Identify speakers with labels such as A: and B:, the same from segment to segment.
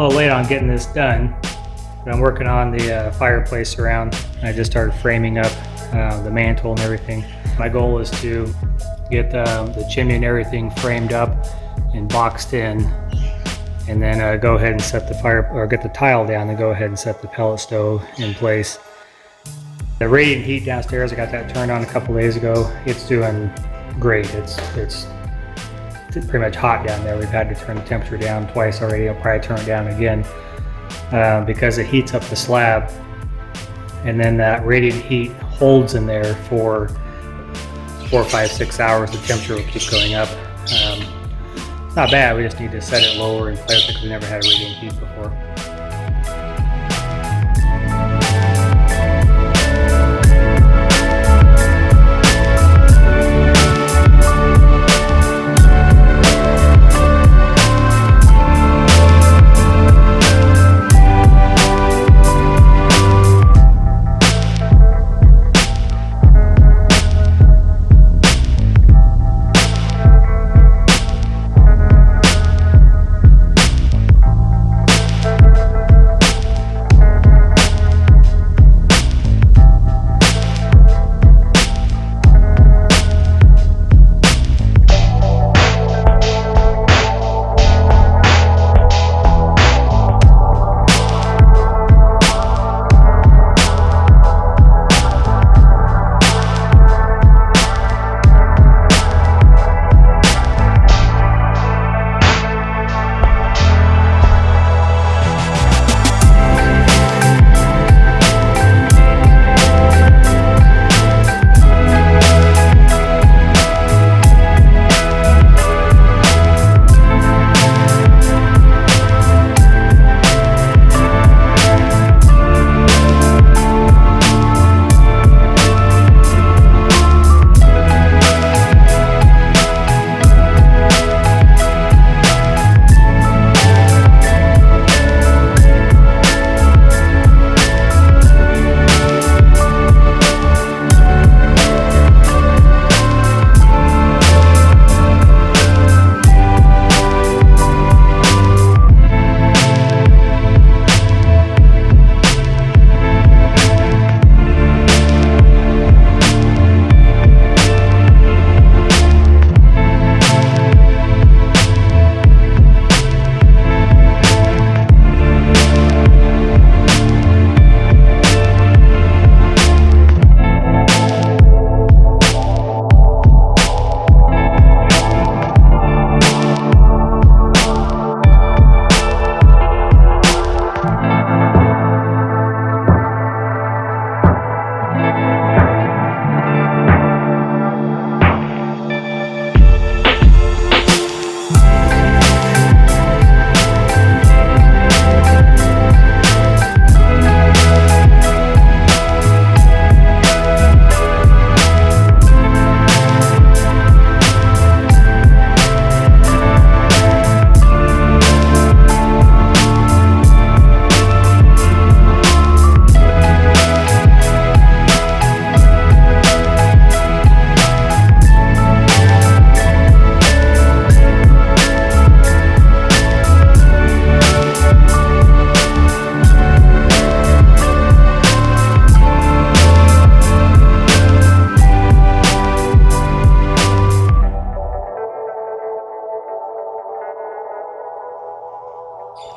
A: little late on getting this done, but I'm working on the fireplace around. I just started framing up the mantle and everything. My goal is to get the chimney and everything framed up and boxed in, and then go ahead and set the fire, or get the tile down and go ahead and set the pellet stove in place. The radiant heat downstairs, I got that turned on a couple days ago. It's doing great. It's pretty much hot down there. We've had to turn the temperature down twice already. I'll probably turn it down again because it heats up the slab, and then that radiant heat holds in there for 4, 5, 6 hours. The temperature will keep going up. It's not bad. We just need to set it lower in place because we never had a radiant heat before.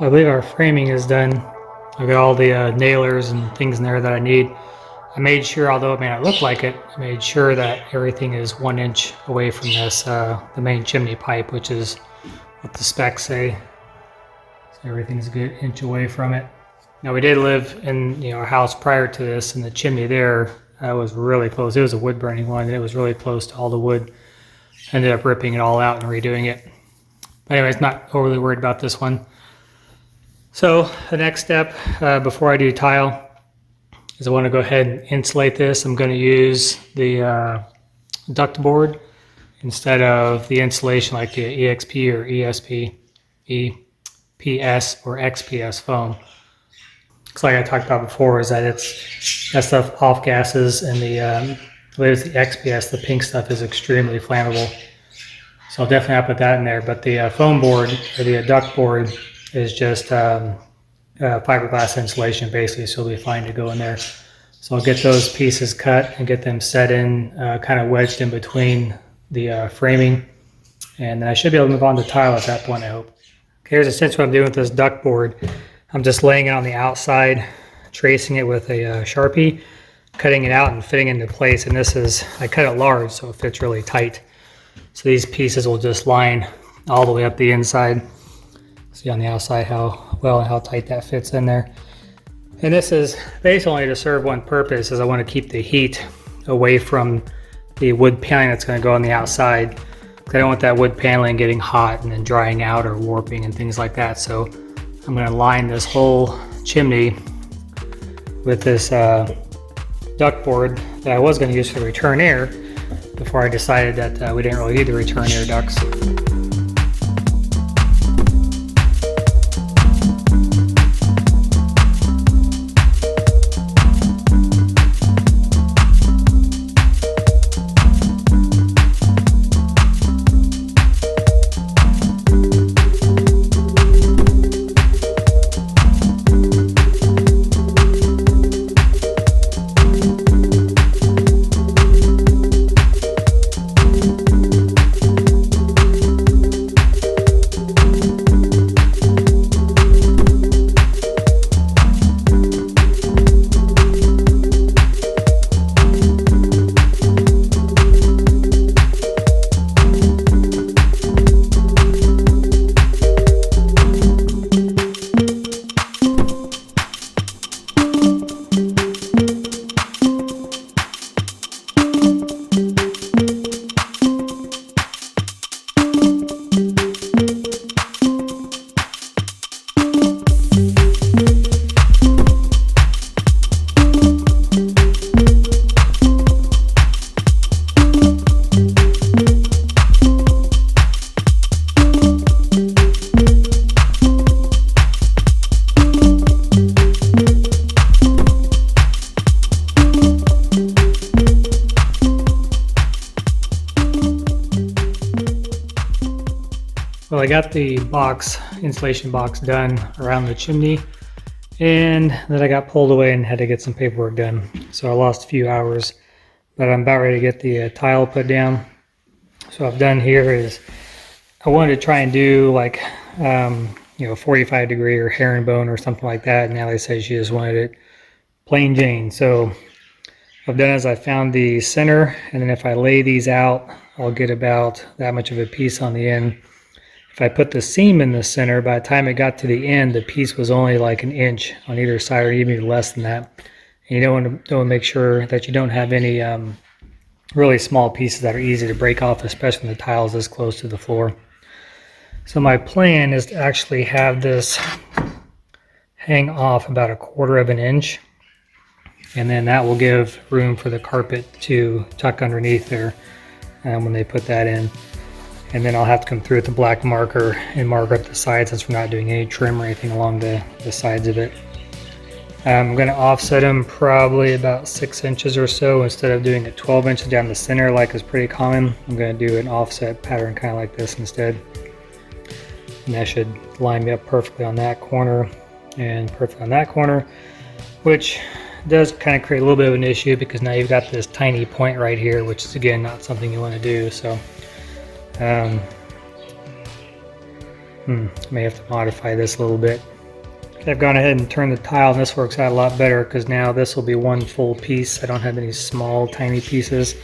A: I believe our framing is done. I've got all the nailers and things in there that I need. I made sure, although it may not look like it, I made sure that everything is 1 inch away from this, the main chimney pipe, which is what the specs say. So everything's a good inch away from it. Now we did live in our house prior to this, and the chimney there was really close. It was a wood burning one, and it was really close to all the wood. Ended up ripping it all out and redoing it. But anyways, not overly worried about this one. So the next step before I do tile is I want to go ahead and insulate this. I'm going to use the duct board instead of the insulation like the EXP or ESP, EPS or XPS foam. Looks like I talked about before is that that stuff off gases, and the latest the XPS, the pink stuff, is extremely flammable. So I'll definitely have to put that in there. But the foam board or the duct board is just fiberglass insulation basically, so it'll be fine to go in there. So I'll get those pieces cut and get them set in, kind of wedged in between the framing, and then I should be able to move on to tile at that point, I hope. Okay, here's essentially what I'm doing with this duct board. I'm just laying it on the outside, tracing it with a Sharpie, cutting it out and fitting it into place, and this is, I cut it large so it fits really tight. So these pieces will just line all the way up the inside. See on the outside how well and how tight that fits in there. And this is basically only to serve one purpose, is I want to keep the heat away from the wood paneling that's going to go on the outside. I don't want that wood paneling getting hot and then drying out or warping and things like that. So I'm going to line this whole chimney with this duct board that I was going to use for return air before I decided that we didn't really need the return air ducts. Well, I got the insulation box done around the chimney, and then I got pulled away and had to get some paperwork done. So I lost a few hours, but I'm about ready to get the tile put down. So what I've done here is I wanted to try and do like, 45 degree or herringbone or something like that. And Natalie said she just wanted it plain Jane. So what I've done is I found the center, and then if I lay these out, I'll get about that much of a piece on the end. If I put the seam in the center, by the time it got to the end, the piece was only like an inch on either side, or even less than that. And you don't want to make sure that you don't have any really small pieces that are easy to break off, especially when the tile is this close to the floor. So my plan is to actually have this hang off about 1/4 of an inch, and then that will give room for the carpet to tuck underneath there when they put that in. And then I'll have to come through with the black marker and mark up the sides, since we're not doing any trim or anything along the sides of it. I'm going to offset them probably about 6 inches or so. Instead of doing it 12 inches down the center like is pretty common, I'm going to do an offset pattern kind of like this instead. And that should line me up perfectly on that corner and perfect on that corner, which does kind of create a little bit of an issue because now you've got this tiny point right here, which is again not something you want to do. So may have to modify this a little bit. Okay, I've gone ahead and turned the tile, and this works out a lot better because now this will be one full piece. I don't have any small tiny pieces.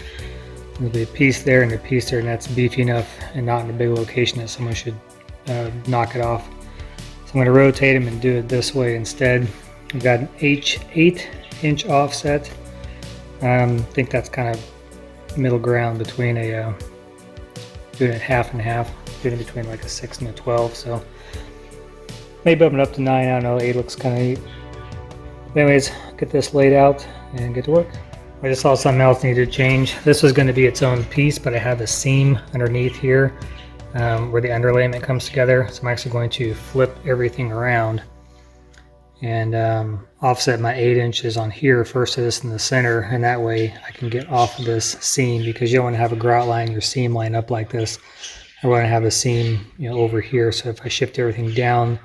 A: There'll be a piece there and a piece there, and that's beefy enough and not in a big location that someone should knock it off. So I'm going to rotate them and do it this way instead. I've got an 8-inch offset. I think that's kind of middle ground between doing it half and half, doing it between like a 6 and a 12. So maybe bump it up to 9. I don't know. 8 looks kind of neat. But anyways, get this laid out and get to work. I just saw something else needed to change. This was going to be its own piece, but I have a seam underneath here where the underlayment comes together. So I'm actually going to flip everything around and offset my 8 inches on here first to this in the center, and that way I can get off of this seam, because you don't want to have a grout line your seam line up like this. I want to have a seam over here, so if I shift everything down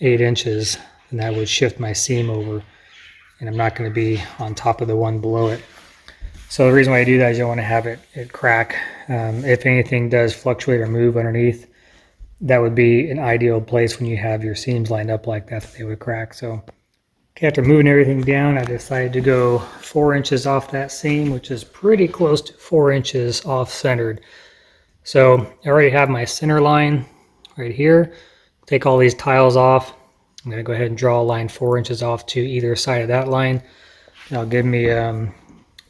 A: 8 inches, and that would shift my seam over, and I'm not going to be on top of the one below it. So the reason why I do that is you don't want to have it crack. If anything does fluctuate or move underneath, that would be an ideal place when you have your seams lined up like that they would crack. So okay, after moving everything down, I decided to go 4 inches off that seam, which is pretty close to 4 inches off centered. So I already have my center line right here. Take all these tiles off. I'm going to go ahead and draw a line 4 inches off to either side of that line. That'll give me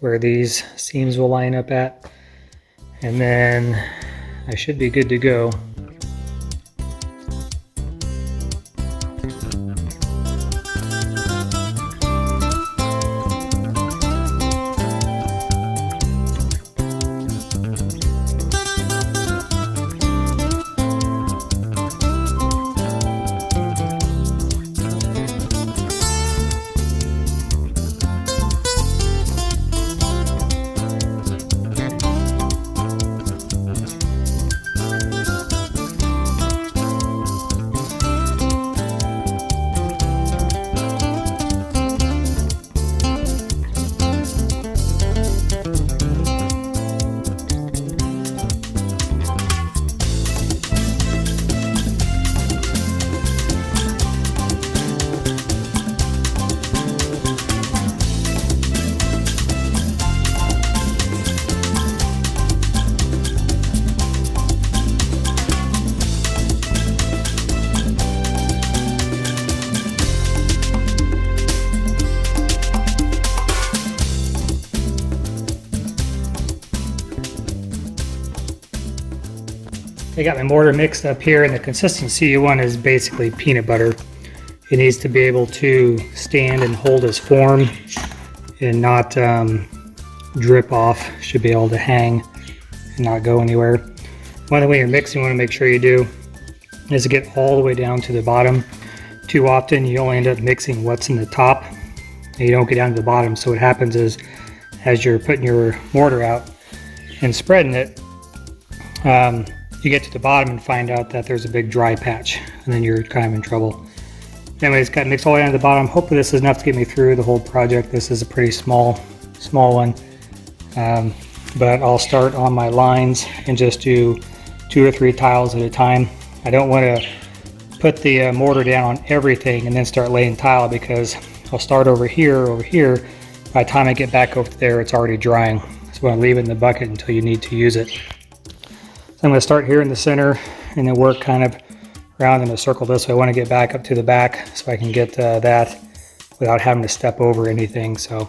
A: where these seams will line up at. And then I should be good to go. I got my mortar mixed up here, and the consistency you want is basically peanut butter. It needs to be able to stand and hold its form and not drip off. Should be able to hang and not go anywhere. One thing when you're mixing, you want to make sure you do is to get all the way down to the bottom. Too often you only end up mixing what's in the top and you don't get down to the bottom. So what happens is, as you're putting your mortar out and spreading it, you get to the bottom and find out that there's a big dry patch, and then you're kind of in trouble. Anyways, got mixed all the way down to the bottom. Hopefully this is enough to get me through the whole project. This is a pretty small one, but I'll start on my lines and just do 2 or 3 tiles at a time. I don't want to put the mortar down on everything and then start laying tile, because I'll start over here. By the time I get back over there, it's already drying. So I'm going to leave it in the bucket until you need to use it. I'm going to start here in the center and then work kind of around in a circle this way. I want to get back up to the back so I can get that without having to step over anything. So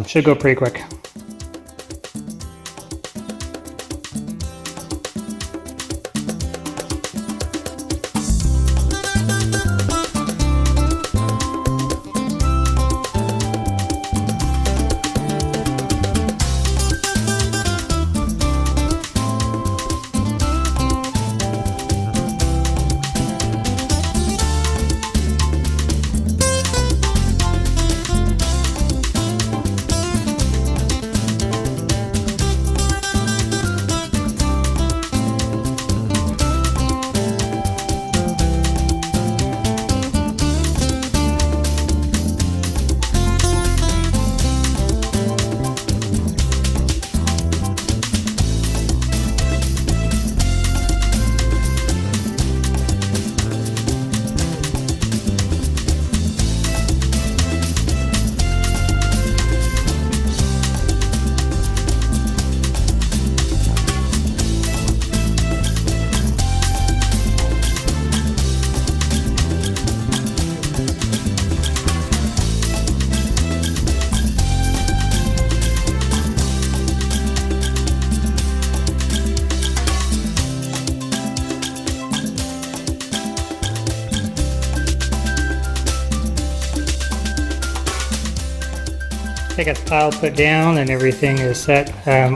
A: should go pretty quick. I got the tile put down and everything is set.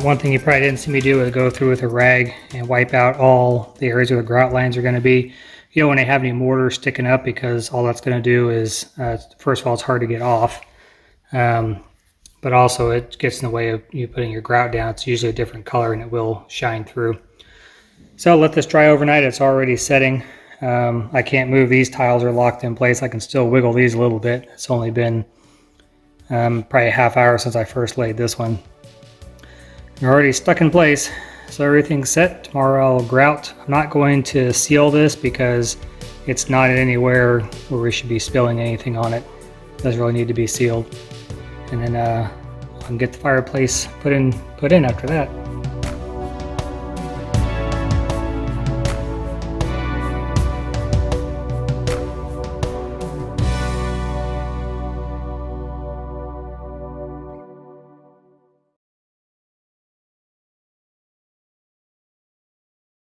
A: One thing you probably didn't see me do is go through with a rag and wipe out all the areas where the grout lines are going to be. You don't want to have any mortar sticking up, because all that's going to do is, first of all, it's hard to get off. But also it gets in the way of you putting your grout down. It's usually a different color and it will shine through. So let this dry overnight. It's already setting. I can't move these tiles, are locked in place. I can still wiggle these a little bit. It's only been probably a half hour since I first laid this one. They're already stuck in place, so everything's set. Tomorrow I'll grout. I'm not going to seal this because it's not anywhere where we should be spilling anything on it. It doesn't really need to be sealed. And then I can get the fireplace put in after that.